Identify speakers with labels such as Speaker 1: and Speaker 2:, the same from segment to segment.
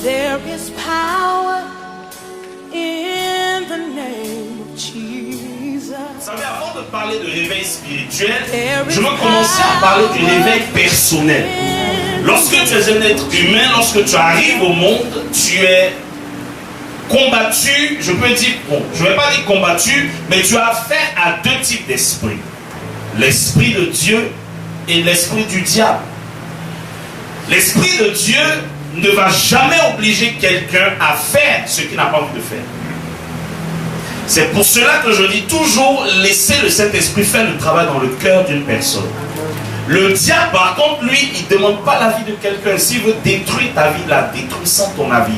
Speaker 1: There is power in the name of Jesus.
Speaker 2: Vous savez, avant de parler de réveil spirituel, je veux commencer à parler du réveil personnel. Lorsque tu es un être humain, lorsque tu arrives au monde, tu es combattu, je peux dire, bon, je ne vais pas dire combattu, mais tu as affaire à deux types d'esprits. L'esprit de Dieu et l'esprit du diable. L'esprit de Dieu ne va jamais obliger quelqu'un à faire ce qu'il n'a pas envie de faire. C'est pour cela que je dis toujours, laissez le Saint-Esprit faire le travail dans le cœur d'une personne. Le diable, par contre, lui, il ne demande pas l'avis de quelqu'un. S'il veut détruire ta vie, la détruit sans ton avis.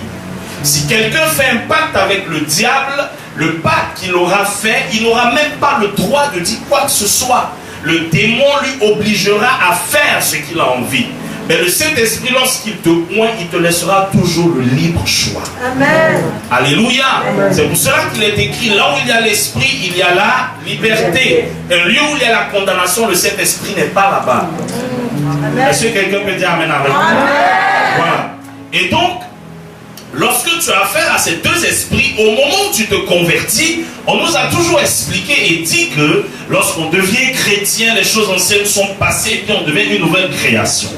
Speaker 2: Si quelqu'un fait un pacte avec le diable, le pacte qu'il aura fait, il n'aura même pas le droit de dire quoi que ce soit. Le démon lui obligera à faire ce qu'il a envie. Mais le Saint-Esprit, lorsqu'il te oint, il te laissera toujours le libre choix.
Speaker 3: Amen.
Speaker 2: Alléluia. C'est pour cela qu'il est écrit, là où il y a l'Esprit, il y a la liberté. Un lieu où il y a la condamnation, le Saint-Esprit n'est pas là-bas. Est-ce que quelqu'un peut dire Amen avec moi? Voilà. Et donc, lorsque tu as affaire à ces deux esprits, au moment où tu te convertis, on nous a toujours expliqué et dit que lorsqu'on devient chrétien, les choses anciennes sont passées et puis on devient une nouvelle création.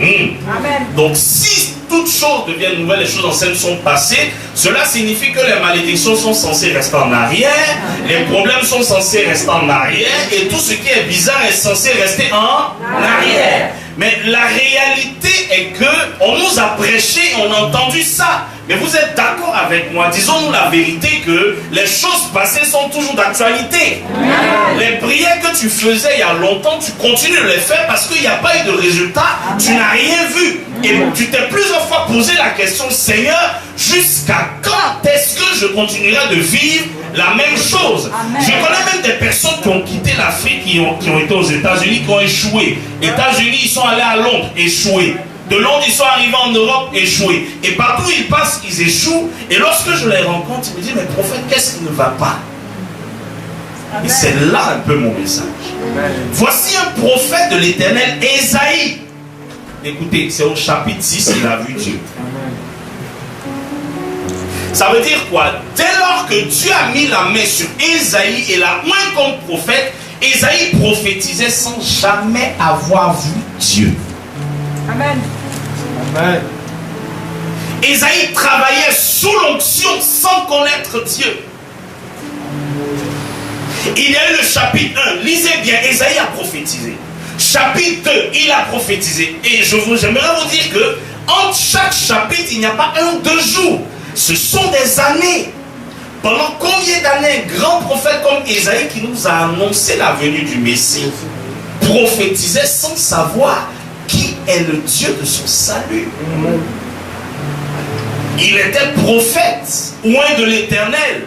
Speaker 3: Amen.
Speaker 2: Donc si toutes choses deviennent nouvelles, les choses anciennes sont passées, cela signifie que les malédictions sont censées rester en arrière, les problèmes sont censés rester en arrière et tout ce qui est bizarre est censé rester en arrière. Mais la réalité est que on nous a prêché, on a entendu ça. Mais vous êtes d'accord avec moi? Disons-nous la vérité que les choses passées sont toujours d'actualité. Les prières que tu faisais il y a longtemps, tu continues de les faire parce qu'il n'y a pas eu de résultat. Tu n'as rien vu. Et tu t'es plusieurs fois posé la question, Seigneur, jusqu'à quand est-ce que je continuerai de vivre la même chose? Je connais même des personnes qui ont quitté l'Afrique, qui ont été aux États-Unis, qui ont échoué. États-Unis, ils sont allés à Londres, échoués. De Londres, ils sont arrivés en Europe, échoués. Et partout où ils passent, ils échouent. Et lorsque je les rencontre, ils me disent, mais prophète, qu'est-ce qui ne va pas? Et c'est là un peu mon message. Voici un prophète de l'Éternel, Ésaïe. Écoutez, c'est au chapitre 6 qu'il a vu Dieu. Ça veut dire quoi? Dès lors que Dieu a mis la main sur Ésaïe et l'a oint comme prophète, Ésaïe prophétisait sans jamais avoir vu Dieu.
Speaker 3: Amen.
Speaker 4: Amen.
Speaker 2: Ésaïe travaillait sous l'onction sans connaître Dieu. Il y a eu le chapitre 1, lisez bien, Ésaïe a prophétisé. Chapitre 2, il a prophétisé. Et j'aimerais vous dire que entre chaque chapitre, il n'y a pas 1 ou 2 jours. Ce sont des années. Pendant combien d'années un grand prophète comme Ésaïe qui nous a annoncé la venue du Messie prophétisait sans savoir qui est le Dieu de son salut. Il était prophète, oint de l'Éternel.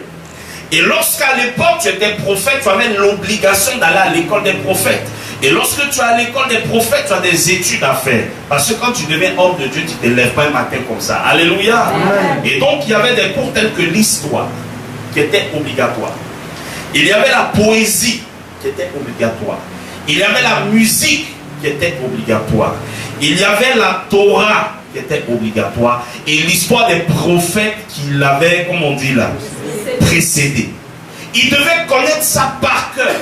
Speaker 2: Et lorsqu'à l'époque tu étais prophète, tu avais l'obligation d'aller à l'école des prophètes. Et lorsque tu es à l'école des prophètes, tu as des études à faire. Parce que quand tu deviens homme de Dieu, tu ne te lèves pas un matin comme ça. Alléluia. Amen. Et donc il y avait des cours tels que l'histoire, qui était obligatoire. Il y avait la poésie, qui était obligatoire. Il y avait la musique, qui était obligatoire. Il y avait la Torah, qui était obligatoire. Et l'histoire des prophètes qui l'avaient, comme on dit là, précédé. Il devait connaître ça par cœur.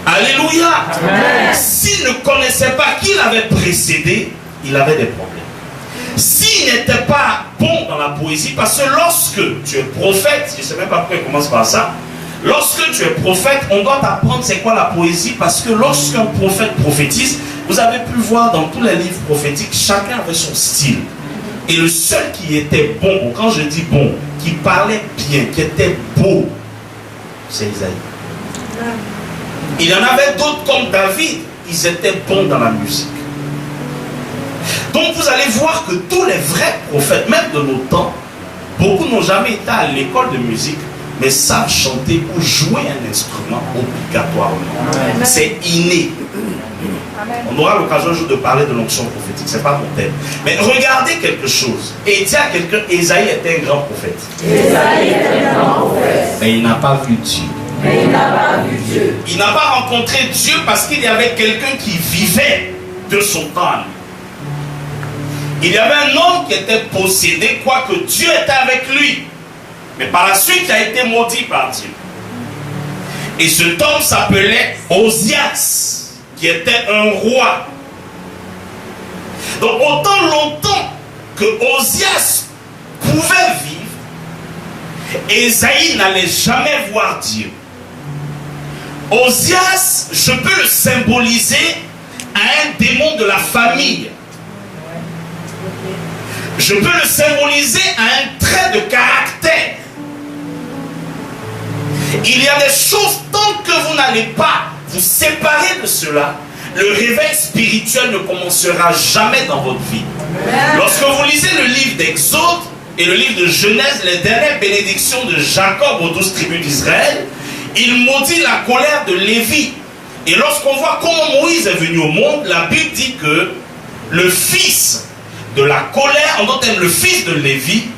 Speaker 2: Alléluia. S'il ne connaissait pas qui l'avait précédé, il avait des problèmes. S'il n'était pas bon dans la poésie, parce que lorsque tu es prophète, je ne sais même pas pourquoi il commence par ça, lorsque tu es prophète, on doit t'apprendre c'est quoi la poésie, parce que lorsqu'un prophète prophétise, vous avez pu voir dans tous les livres prophétiques, chacun avait son style. Et le seul qui était bon, quand je dis bon, qui parlait bien, qui était beau, c'est Isaïe. Il y en avait d'autres comme David, ils étaient bons dans la musique. Donc vous allez voir que tous les vrais prophètes, même de nos temps, beaucoup n'ont jamais été à l'école de musique, mais savent chanter ou jouer un instrument obligatoirement. C'est inné. On aura l'occasion un jour de parler de l'onction prophétique, c'est pas mon thème. Mais regardez quelque chose. Et dis à quelqu'un, Ésaïe était un grand prophète.
Speaker 3: Ésaïe était un grand prophète.
Speaker 2: Mais il n'a pas vu Dieu.
Speaker 3: Mais il n'a pas vu Dieu.
Speaker 2: Il n'a pas rencontré Dieu parce qu'il y avait quelqu'un qui vivait de son temps. Il y avait un homme qui était possédé, quoique Dieu était avec lui. Mais par la suite, il a été maudit par Dieu. Et cet homme s'appelait Osias, qui était un roi. Donc autant longtemps que Osias pouvait vivre, Ésaïe n'allait jamais voir Dieu. Osias, je peux le symboliser à un démon de la famille. Je peux le symboliser à un trait de caractère. Il y a des choses, tant que vous n'allez pas vous séparer de cela, le réveil spirituel ne commencera jamais dans votre vie. Lorsque vous lisez le livre d'Exode et le livre de Genèse, les dernières bénédictions de Jacob aux 12 tribus d'Israël, il maudit la colère de Lévi. Et lorsqu'on voit comment Moïse est venu au monde, la Bible dit que le fils de la colère, en d'autres termes le fils de Lévi,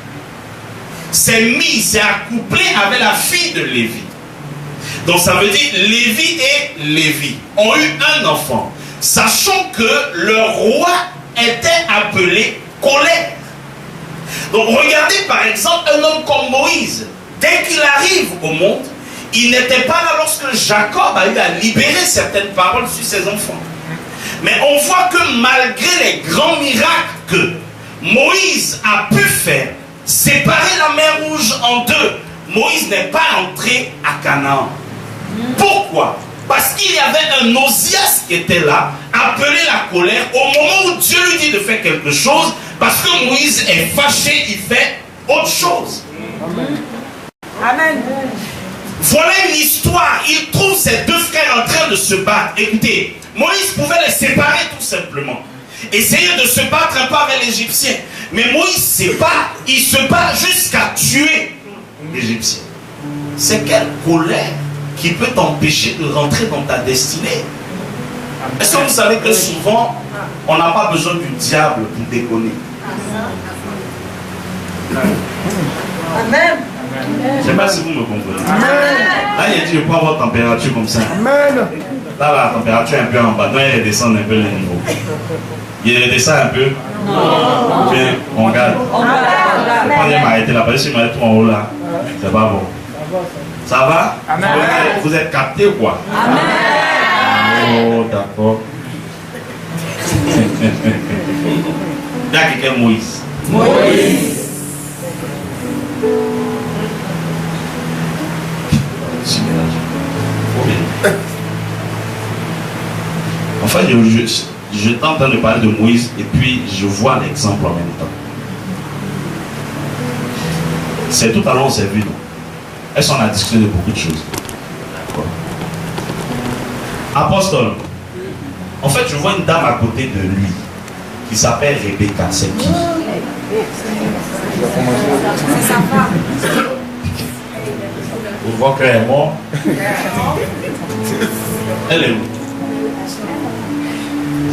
Speaker 2: s'est accouplé avec la fille de Lévi. Donc ça veut dire Lévi et Lévi ont eu un enfant, sachant que le roi était appelé colère. Donc regardez par exemple un homme comme Moïse, dès qu'il arrive au monde, il n'était pas là lorsque Jacob a eu à libérer certaines paroles sur ses enfants. Mais on voit que malgré les grands miracles que Moïse a pu faire, séparer la mer Rouge en deux, Moïse n'est pas entré à Canaan. Pourquoi? Parce qu'il y avait un Osias qui était là, appelé la colère, au moment où Dieu lui dit de faire quelque chose, parce que Moïse est fâché, il fait autre chose.
Speaker 3: Amen.
Speaker 2: Voilà une histoire. Il trouve ses deux frères en train de se battre. Écoutez, Moïse pouvait les séparer tout simplement. Essayer de se battre un peu avec l'Égyptien. Mais Moïse il se bat jusqu'à tuer l'Égyptien. C'est quelle colère qui peut t'empêcher de rentrer dans ta destinée? Est-ce que vous savez que souvent, on n'a pas besoin du diable pour déconner?
Speaker 3: Amen.
Speaker 2: Je ne sais pas si vous me comprenez. Là, il a dit, je prends votre température comme ça.
Speaker 4: Amen.
Speaker 2: Là, la température est un peu en bas. Donc, il descend un peu le niveau. Il redescend un peu. Non. Bien, on garde. Le premier m'a arrêté là. Parce que si je m'arrête tout en haut là, c'est pas bon. Ça va?
Speaker 4: Amen.
Speaker 2: Vous êtes captés ou quoi?
Speaker 3: Amen.
Speaker 2: Oh, d'accord. Il y a quelqu'un, Moïse.
Speaker 3: Moïse.
Speaker 2: En fait, j'étais en train de parler de Moïse et puis je vois l'exemple en même temps. C'est tout à l'heure on s'est vu, non? Est-ce qu'on a discuté de beaucoup de choses? D'accord. Apostole, en fait, je vois une dame à côté de lui qui s'appelle Rebecca. C'est qui?
Speaker 3: C'est sa femme.
Speaker 2: Vous voyez qu'elle est morte? Elle est où?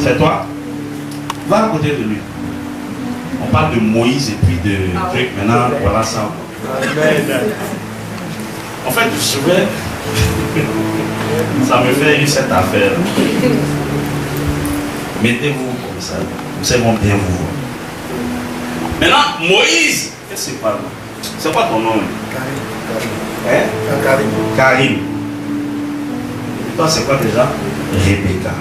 Speaker 2: C'est toi? Va à côté de lui. On parle de Moïse et puis de truc. Maintenant, voilà ça. En fait, je souviens, ça me fait rire cette affaire. Mettez-vous comme ça. Nous allons bien vous voir. Maintenant, Moïse, qu'est-ce que c'est pas là? C'est quoi ton nom?
Speaker 4: Karim.
Speaker 2: Karim. Et toi, c'est quoi déjà? Rebecca.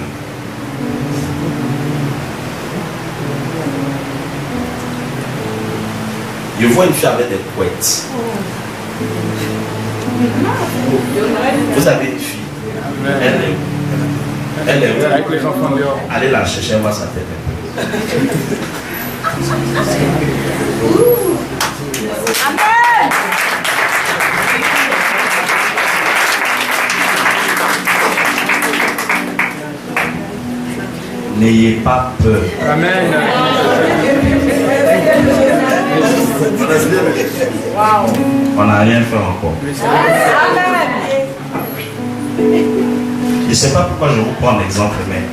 Speaker 2: Je vois une fille avec des couettes. Vous avez une fille. Elle est où? Elle est où?
Speaker 4: Avec les enfants dehors.
Speaker 2: Allez la chercher, elle va sa tête.
Speaker 3: Amen.
Speaker 2: N'ayez pas peur.
Speaker 4: Amen.
Speaker 3: Wow.
Speaker 2: On n'a rien fait encore.
Speaker 3: Amen.
Speaker 2: Je ne sais pas pourquoi je vous prends l'exemple, mais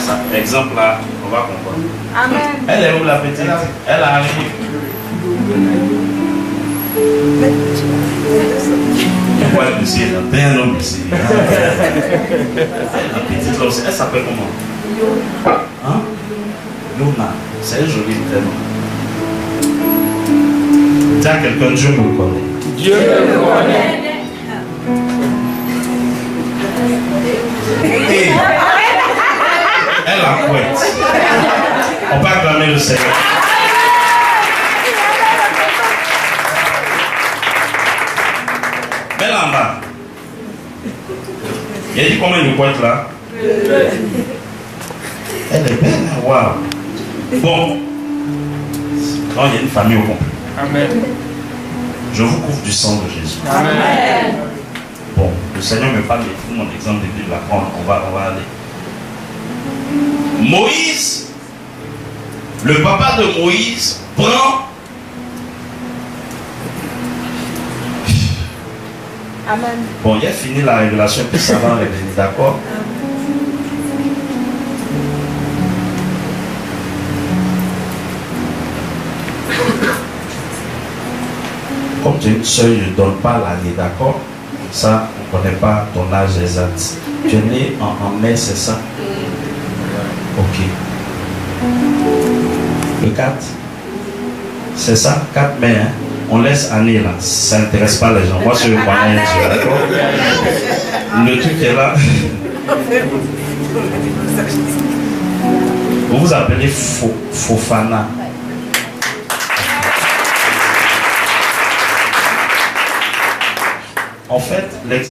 Speaker 2: ça, exemple là, on va comprendre.
Speaker 3: Amen.
Speaker 2: Elle est où la petite? Elle arrive. Pourquoi elle me dit? Elle a un homme ici. La petite là aussi, elle s'appelle comment? Hein? Luna, c'est un joli prénom. Dis à quelqu'un, Dieu me connaît.
Speaker 4: Dieu me connaît.
Speaker 2: Et elle a couette. On peut acclamer le Seigneur. Mets là en bas. Il a dit combien de couettes là? Elle est belle, waouh. Bon. Quand il y a une famille au complet.
Speaker 4: Amen.
Speaker 2: Je vous couvre du sang de Jésus.
Speaker 4: Amen.
Speaker 2: Bon, le Seigneur me parle de tout mon exemple de Bible. On va aller. Moïse, le papa de Moïse, prend.
Speaker 3: Amen.
Speaker 2: Bon, il a fini la révélation, puis ça va revenir, d'accord? Comme tu es une soeur, je ne donne pas l'année, d'accord? Ça, on ne connaît pas ton âge exact. Tu es né en mai, c'est ça? Ok. Le 4? C'est ça? 4 mai, hein? On laisse année là, ça n'intéresse pas les gens. Moi, je connais un Dieu, d'accord? Le truc est là. Vous vous appelez Fofana. En fait,